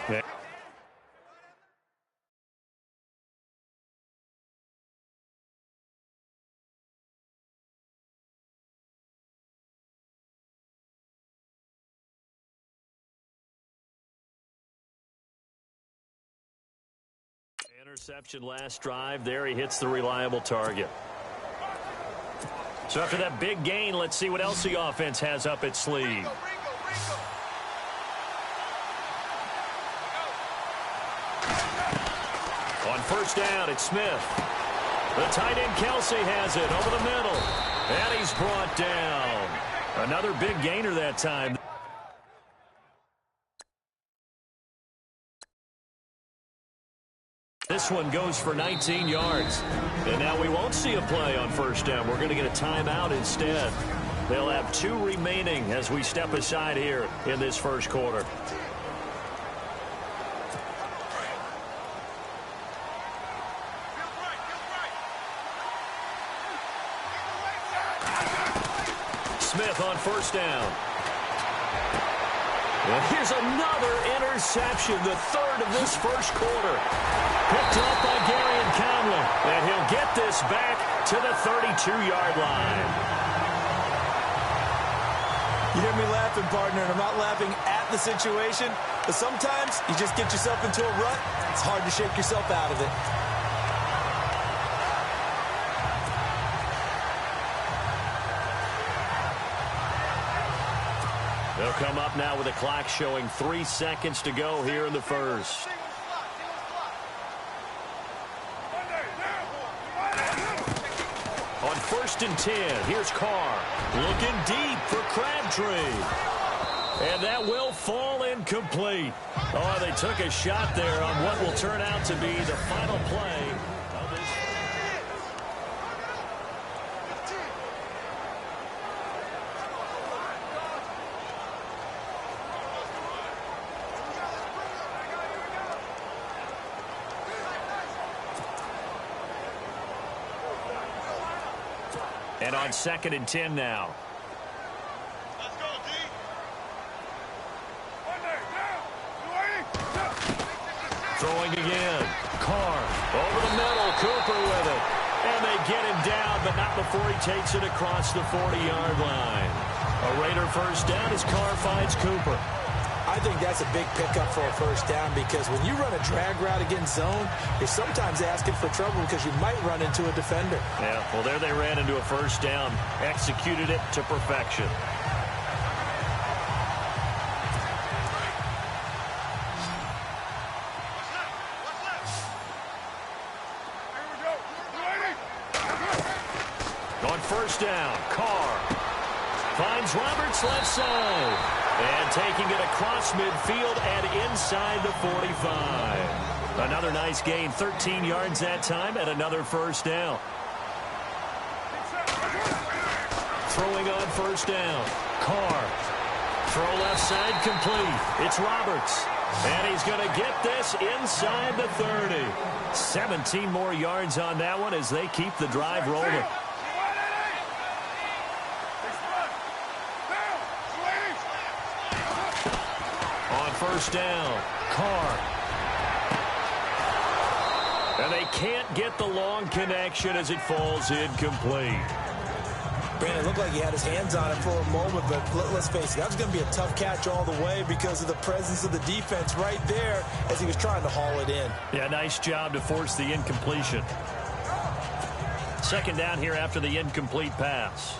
Yeah. Interception last drive. There he hits the reliable target. So after that big gain, let's see what else the offense has up its sleeve. On first down, it's Smith. The tight end Kelsey has it over the middle. And he's brought down. Another big gainer that time. This one goes for 19 yards. And now we won't see a play on first down. We're going to get a timeout instead. They'll have 2 remaining as we step aside here in this first quarter. Smith on first down. And here's another interception, the third of this first quarter. Picked up by Gary Conley, and he'll get this back to the 32-yard line. You hear me laughing, partner, and I'm not laughing at the situation, but sometimes you just get yourself into a rut. It's hard to shake yourself out of it. They'll come up now with a clock showing 3 seconds to go here in the first. On first and 10, here's Carr. Looking deep for Crabtree. And that will fall incomplete. Oh, they took a shot there on what will turn out to be the final play of this. And on second and 10 now. Let's go, D. Throwing again. Carr over the middle. Cooper with it. And they get him down, but not before he takes it across the 40-yard line. A Raider first down as Carr finds Cooper. I think that's a big pickup for a first down because when you run a drag route against zone, you're sometimes asking for trouble because you might run into a defender. Yeah, well, there they ran into a first down, executed it to perfection. On first down, Carr finds Roberts left side. And taking it across midfield and inside the 45. Another nice gain, 13 yards that time, and another first down. Throwing on first down. Carr. Throw left side complete. It's Roberts. And he's going to get this inside the 30. 17 more yards on that one as they keep the drive rolling. First down, Carr. And they can't get the long connection as it falls incomplete. Brandon, it looked like he had his hands on it for a moment, but let's face it, that was going to be a tough catch all the way because of the presence of the defense right there as he was trying to haul it in. Yeah, nice job to force the incompletion. Second down here after the incomplete pass.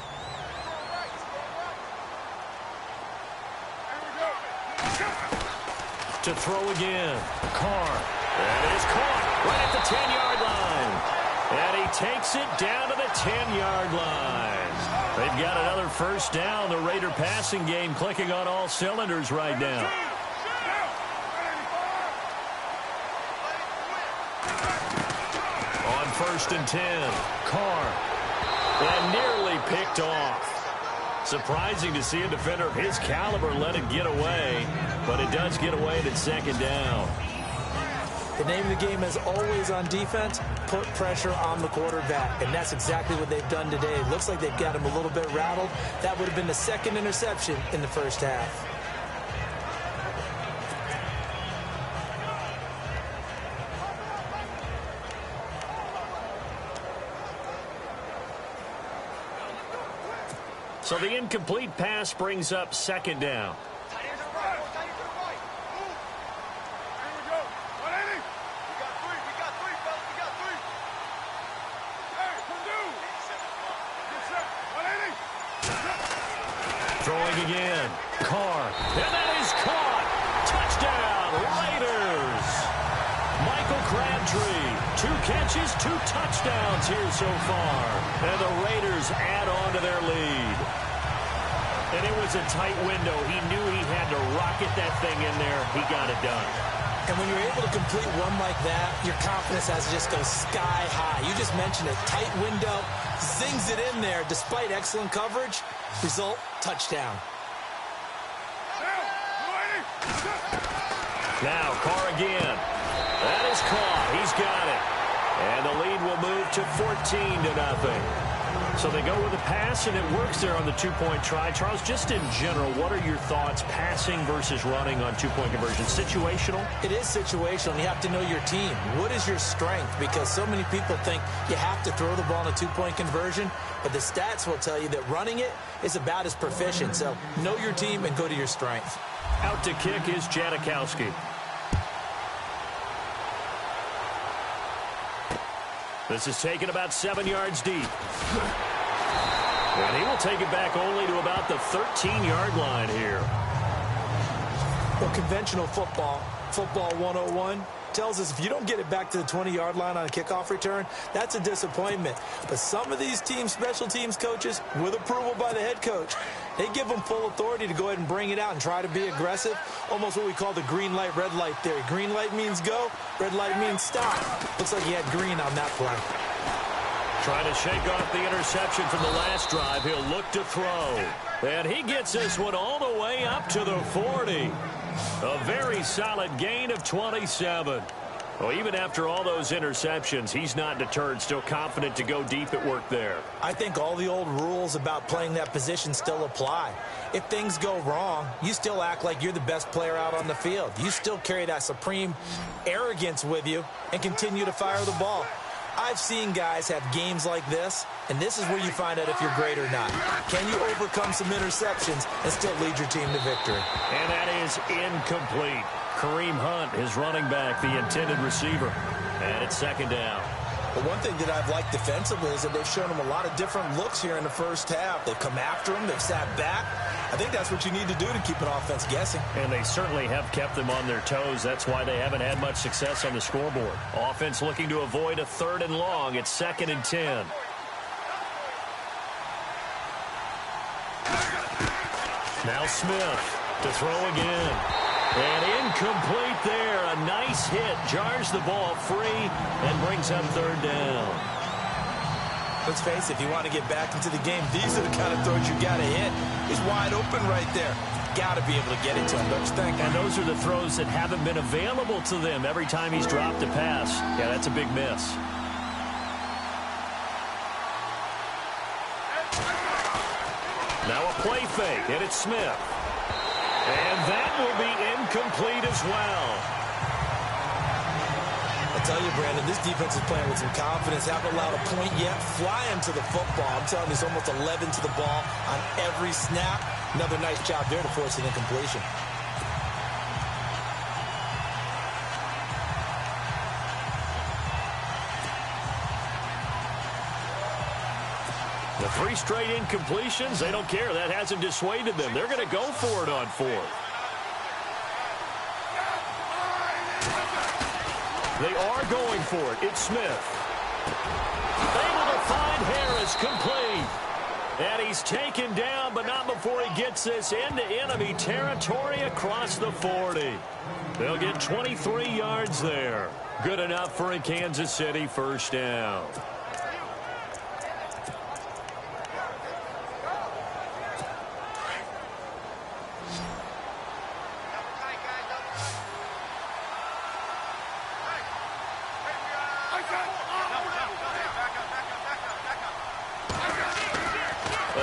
To throw again. Carr. And it is caught right at the 10-yard line. And he takes it down to the 10-yard line. They've got another first down. The Raider passing game clicking on all cylinders right now. On first and 10, Carr. And nearly picked off. Surprising to see a defender of his caliber let it get away, but it does get away at second down. The name of the game is always on defense, put pressure on the quarterback, and that's exactly what they've done today. It looks like they've got him a little bit rattled. That would have been the second interception in the first half. So the incomplete pass brings up second down. Throwing again. Carr. And that is caught. Touchdown, Raiders. Michael Crabtree. 2 catches, 2 touchdowns here so far. And the Raiders add on to their lead. And it was a tight window. He knew he had to rocket that thing in there. He got it done. And when you're able to complete one like that, your confidence has to just go sky high. You just mentioned it. Tight window. Zings it in there despite excellent coverage. Result, touchdown. Now Carr again. That is caught. He's got it. And the lead will move to 14-0. So they go with a pass, and it works there on the 2-point try. Charles, just in general, what are your thoughts passing versus running on 2-point conversion? Situational? It is situational. You have to know your team. What is your strength? Because so many people think you have to throw the ball in a 2-point conversion, but the stats will tell you that running it is about as proficient. So know your team and go to your strength. Out to kick is Janikowski. This is taken about 7 yards deep. And he will take it back only to about the 13-yard line here. Well, conventional football 101, tells us if you don't get it back to the 20-yard line on a kickoff return, that's a disappointment. But some of these teams, special teams coaches, with approval by the head coach, they give them full authority to go ahead and bring it out and try to be aggressive, almost what we call the green light, red light theory. Green light means go, red light means stop. Looks like he had green on that play. Trying to shake off the interception from the last drive. He'll look to throw. And he gets this one all the way up to the 40. A very solid gain of 27. Well, even after all those interceptions, he's not deterred, still confident to go deep at work there. I think all the old rules about playing that position still apply. If things go wrong, you still act like you're the best player out on the field. You still carry that supreme arrogance with you and continue to fire the ball. I've seen guys have games like this, and this is where you find out if you're great or not. Can you overcome some interceptions and still lead your team to victory? And that is incomplete. Kareem Hunt, his running back, the intended receiver. And it's second down. But one thing that I've liked defensively is that they've shown him a lot of different looks here in the first half. They've come after him. They've sat back. I think that's what you need to do to keep an offense guessing. And they certainly have kept them on their toes. That's why they haven't had much success on the scoreboard. Offense looking to avoid a 3rd and long. It's 2nd and 10. Now Smith to throw again. And incomplete there. A nice hit. Jars the ball free and brings up 3rd down. Let's face it, if you want to get back into the game, these are the kind of throws you got to hit. He's wide open right there. Got to be able to get it to him, don't you think? And those are the throws that haven't been available to them every time he's dropped a pass. Yeah, that's a big miss. Now a play fake, and it's Smith. And that will be incomplete as well. I tell you, Brandon, this defense is playing with some confidence. Haven't allowed a point yet. Flying to the football. I'm telling you, it's almost 11 to the ball on every snap. Another nice job there to force an incompletion. The 3 straight incompletions, they don't care. That hasn't dissuaded them. They're going to go for it on 4th. They are going for it. It's Smith. Able to find Harris, complete. And he's taken down, but not before he gets this into enemy territory across the 40. They'll get 23 yards there. Good enough for a Kansas City 1st down.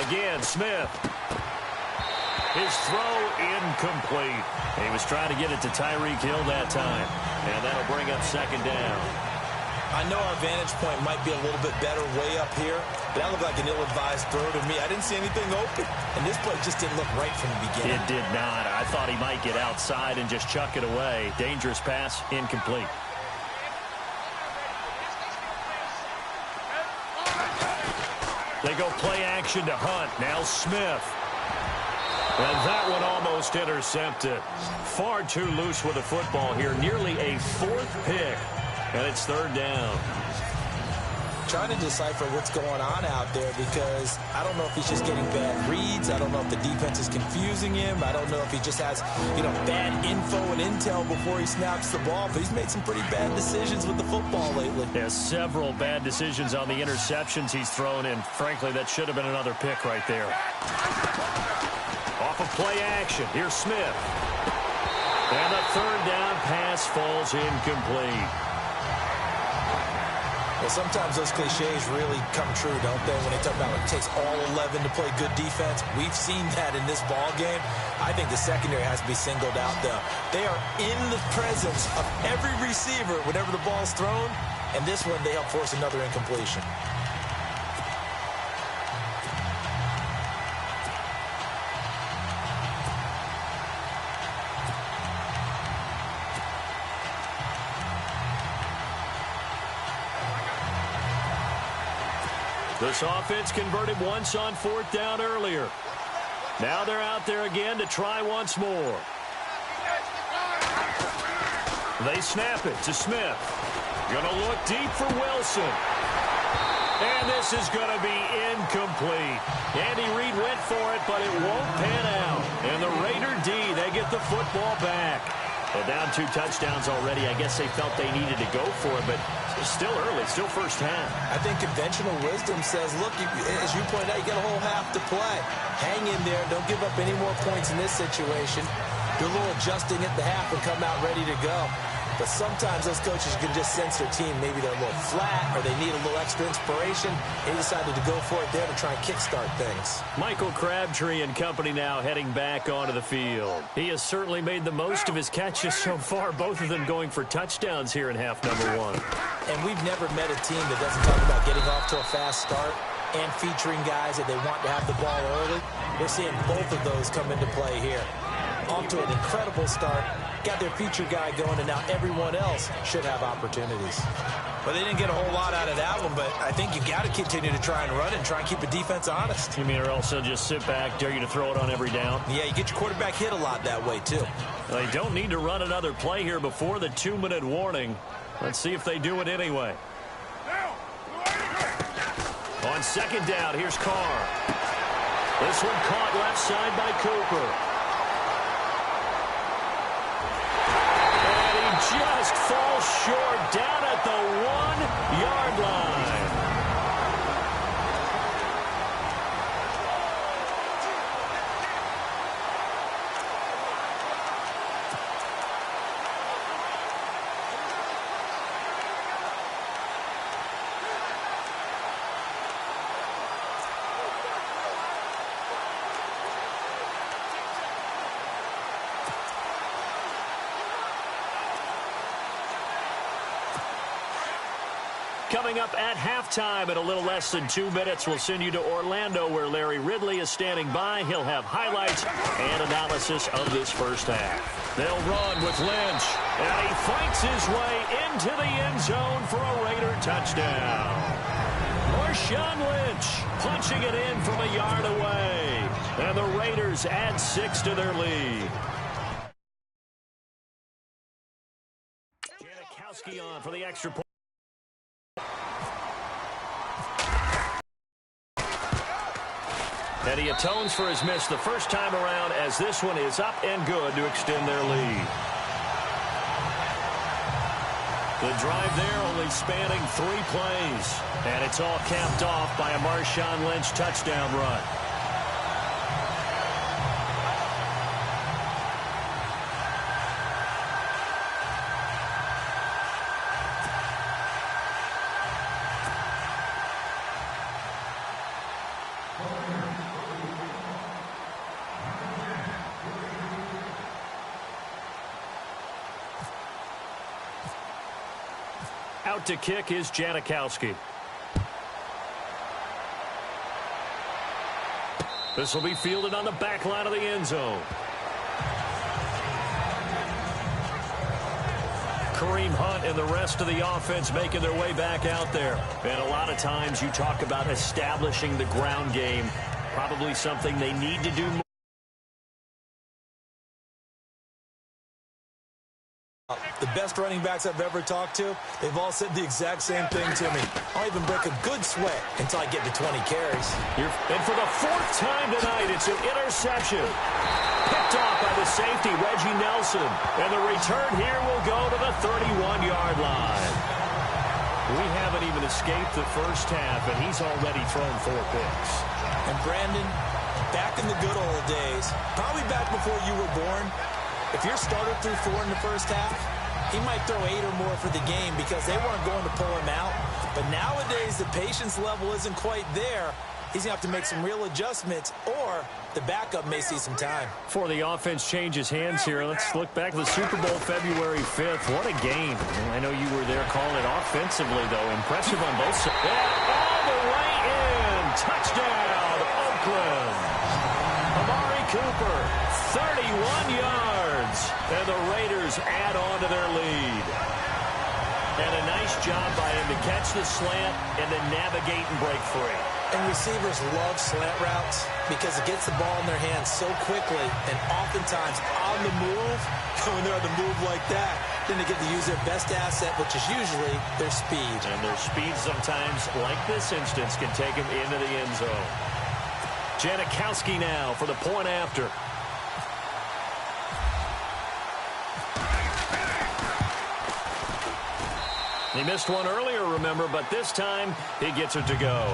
Again, Smith. His throw incomplete. He was trying to get it to Tyreek Hill that time. And that'll bring up 2nd down. I know our vantage point might be a little bit better way up here, but that looked like an ill-advised throw to me. I didn't see anything open, and this play just didn't look right from the beginning. It did not. I thought he might get outside and just chuck it away. Dangerous pass, incomplete. They go play action to Hunt. Now Smith. And that one almost intercepted. Far too loose with the football here. Nearly a fourth pick. And it's third down. Trying to decipher what's going on out there because I don't know if he's just getting bad reads. I don't know if the defense is confusing him. I don't know if he just has, bad info and intel before he snaps the ball. But he's made some pretty bad decisions with the football lately. Yeah, several bad decisions on the interceptions he's thrown in. Frankly, that should have been another pick right there. Off of play action. Here's Smith. And the third down pass falls incomplete. Well, sometimes those cliches really come true, don't they? When they talk about it takes all 11 to play good defense. We've seen that in this ball game. I think the secondary has to be singled out, though. They are in the presence of every receiver whenever the ball's thrown, and this one they help force another incompletion. This offense converted once on fourth down earlier. Now they're out there again to try once more. They snap it to Smith. Going to look deep for Wilson. And this is going to be incomplete. Andy Reid went for it, but it won't pan out. And the Raider D, they get the football back. Well, down 2 touchdowns already. I guess they felt they needed to go for it, but it's still early, still first half. I think conventional wisdom says, look, as you pointed out, you got a whole half to play. Hang in there. Don't give up any more points in this situation. Do a little adjusting at the half and come out ready to go. But sometimes those coaches can just sense their team. Maybe they're a little flat or they need a little extra inspiration. They decided to go for it there to try and kickstart things. Michael Crabtree and company now heading back onto the field. He has certainly made the most of his catches so far, both of them going for touchdowns here in half number 1. And we've never met a team that doesn't talk about getting off to a fast start and featuring guys that they want to have the ball early. We're seeing both of those come into play here. Off to an incredible start, got their feature guy going, and now everyone else should have opportunities. Well, they didn't get a whole lot out of that one, but I think you got to continue to try and run and try and keep the defense honest. You mean or also just sit back, dare you to throw it on every down? Yeah, you get your quarterback hit a lot that way, too. Well, they don't need to run another play here before the 2-minute warning. Let's see if they do it anyway. On second down, here's Carr. This one caught left side by Cooper. Just falls short down at the 1-yard line. Coming up at halftime in a little less than 2 minutes, we'll send you to Orlando where Larry Ridley is standing by. He'll have highlights and analysis of this first half. They'll run with Lynch, and he fights his way into the end zone for a Raider touchdown. Marshawn Lynch punching it in from a yard away, and the Raiders add 6 to their lead. Janikowski on for the extra point. And he atones for his miss the first time around as this one is up and good to extend their lead. The drive there only spanning 3 plays. And it's all capped off by a Marshawn Lynch touchdown run. Out to kick is Janikowski. This will be fielded on the back line of the end zone. Kareem Hunt and the rest of the offense making their way back out there. And a lot of times you talk about establishing the ground game. Probably something they need to do more. The best running backs I've ever talked to, they've all said the exact same thing to me. I'll even break a good sweat until I get to 20 carries. And for the fourth time tonight, it's an interception. Picked off by the safety, Reggie Nelson. And the return here will go to the 31-yard line. We haven't even escaped the first half, and he's already thrown 4 picks. And Brandon, back in the good old days, probably back before you were born, if your starter threw 4 in the first half, he might throw 8 or more for the game because they weren't going to pull him out. But nowadays, the patience level isn't quite there. He's going to have to make some real adjustments, or the backup may see some time. Before the offense changes hands here, let's look back to the Super Bowl February 5th. What a game. I know you were there calling it offensively, though. Impressive on both sides. And all the way in. Touchdown, Oakland. Amari Cooper, 31 yards. And the Raiders add on to their lead. And a nice job by him to catch the slant and then navigate and break free. And receivers love slant routes because it gets the ball in their hands so quickly and oftentimes on the move. When they're on the move like that, then they get to use their best asset, which is usually their speed. And their speed sometimes, like this instance, can take them into the end zone. Janikowski now for the point after. He missed one earlier, remember, but this time he gets it to go.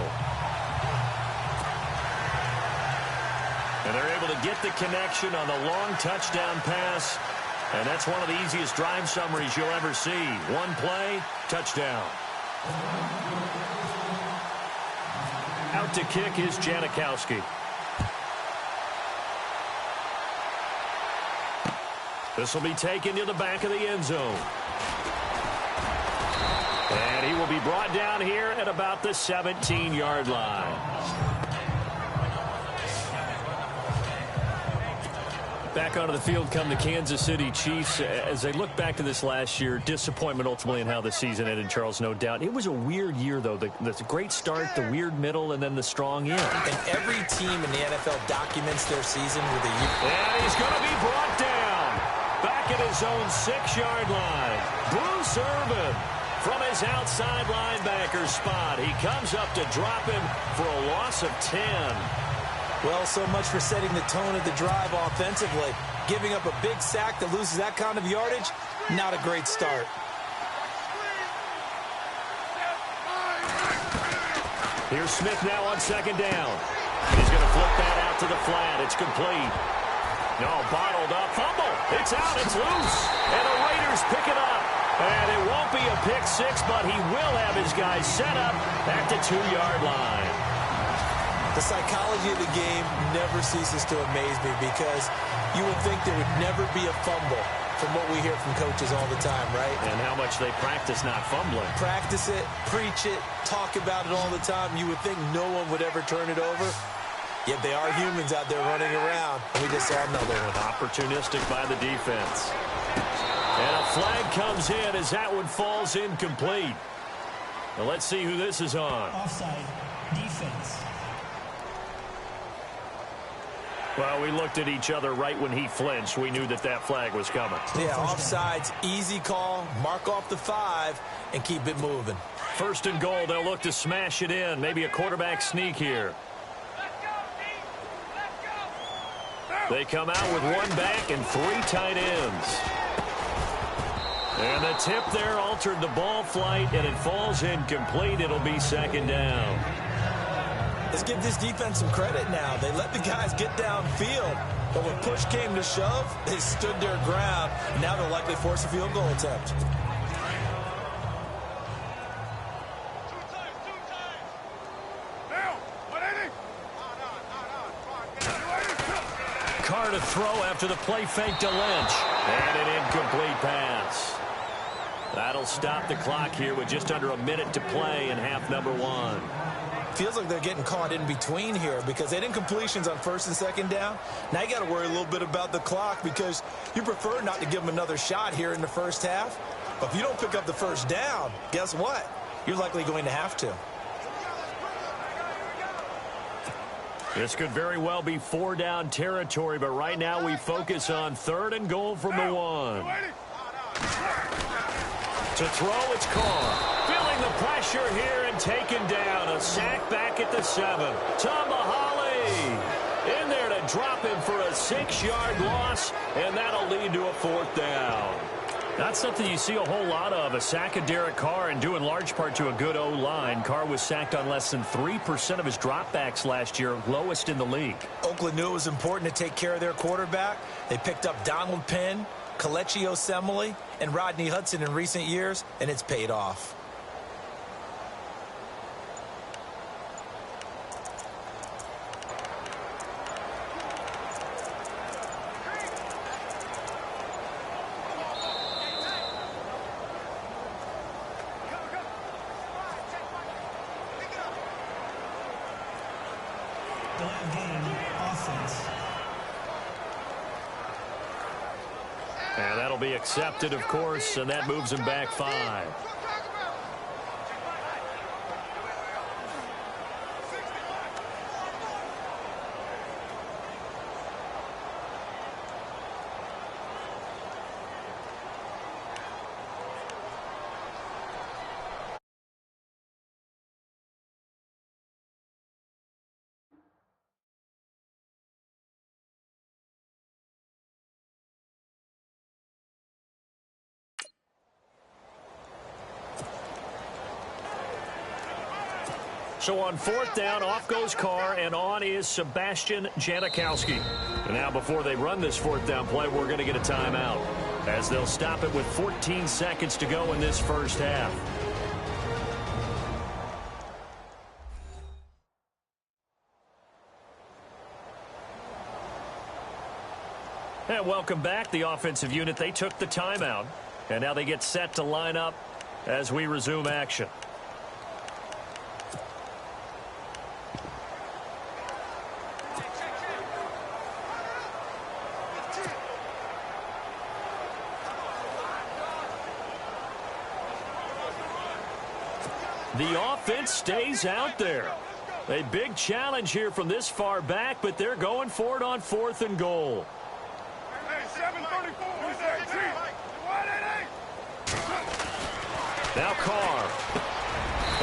And they're able to get the connection on the long touchdown pass. And that's one of the easiest drive summaries you'll ever see. One play, touchdown. Out to kick is Janikowski. This will be taken to the back of the end zone. And he will be brought down here at about the 17-yard line. Back onto the field come the Kansas City Chiefs. As they look back to this last year, disappointment ultimately in how the season ended, Charles, no doubt. It was a weird year, though. The great start, the weird middle, and then the strong end. And every team in the NFL documents their season with a year. And he's going to be brought down back at his own 6-yard line. Bruce Irvin from his outside linebacker spot. He comes up to drop him for a loss of 10. Well, so much for setting the tone of the drive offensively. Giving up a big sack that loses that kind of yardage, not a great start. Here's Smith now on 2nd down. He's going to flip that out to the flat. It's complete. No, bottled up. Fumble. It's out. It's loose. And the Raiders pick it up. And it won't be a pick 6, but he will have his guys set up at the 2-yard line. The psychology of the game never ceases to amaze me because you would think there would never be a fumble from what we hear from coaches all the time, right? And how much they practice not fumbling. Practice it, preach it, talk about it all the time. You would think no one would ever turn it over. Yet they are humans out there running around. And we just saw another one. Opportunistic by the defense. And a flag comes in as that one falls incomplete. Now let's see who this is on. Offside, defense. Well, we looked at each other right when he flinched. We knew that that flag was coming. Yeah, offsides, easy call, mark off the 5, and keep it moving. 1st and goal, they'll look to smash it in. Maybe a quarterback sneak here. They come out with 1 back and 3 tight ends. And the tip there altered the ball flight, and it falls incomplete. It'll be 2nd down. Let's give this defense some credit now. They let the guys get downfield, but when push came to shove, they stood their ground. Now they'll likely force a field goal attempt. Carr to throw after the play fake to Lynch. And an incomplete pass. That'll stop the clock here with just under a minute to play in half number one. Feels like they're getting caught in between here because they didn't completions on first and second down. Now you got to worry a little bit about the clock because you prefer not to give them another shot here in the first half. But if you don't pick up the first down, guess what? You're likely going to have to. This could very well be 4-down territory, but right now we focus on 3rd and goal from the 1. To throw, it's Carr. Feeling the pressure here and taken down. A sack back at the 7. Tomahali in there to drop him for a 6-yard loss, and that'll lead to a 4th down. Not something you see a whole lot of, a sack of Derek Carr, and due in large part to a good O-line. Carr was sacked on less than 3% of his dropbacks last year, lowest in the league. Oakland knew it was important to take care of their quarterback. They picked up Donald Penn, Kelechi Osemele, and Rodney Hudson in recent years, and it's paid off. And that'll be accepted, of course, and that moves him back 5. So on 4th down, off goes Carr, and on is Sebastian Janikowski. And now before they run this 4th down play, we're going to get a timeout, as they'll stop it with 14 seconds to go in this first half. And welcome back, the offensive unit. They took the timeout, and now they get set to line up as we resume action. The offense stays out there. A big challenge here from this far back, but they're going for it on 4th and goal. Now Carr.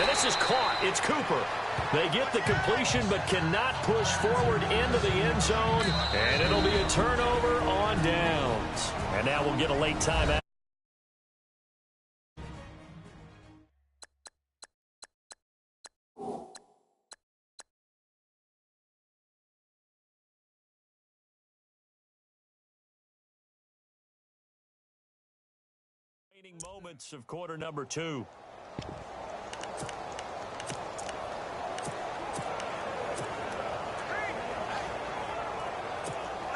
And this is caught. It's Cooper. They get the completion but cannot push forward into the end zone, and it'll be a turnover on downs. And now we'll get a late timeout. Moments of quarter number 2.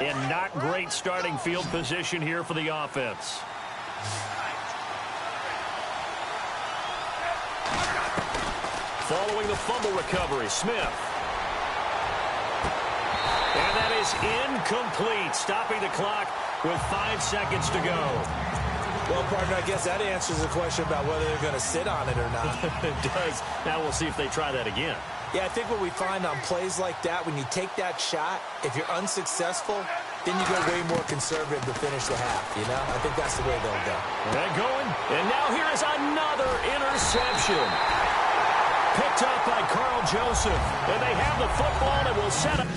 And not great starting field position here for the offense. Following the fumble recovery, Smith. And that is incomplete, stopping the clock with 5 seconds to go. Well, partner, I guess that answers the question about whether they're going to sit on it or not. It does. Now we'll see if they try that again. Yeah, I think what we find on plays like that, when you take that shot, if you're unsuccessful, then you go way more conservative to finish the half, you know? I think that's the way they'll go. And going. And now here is another interception. Picked up by Carl Joseph. And they have the football and will set up.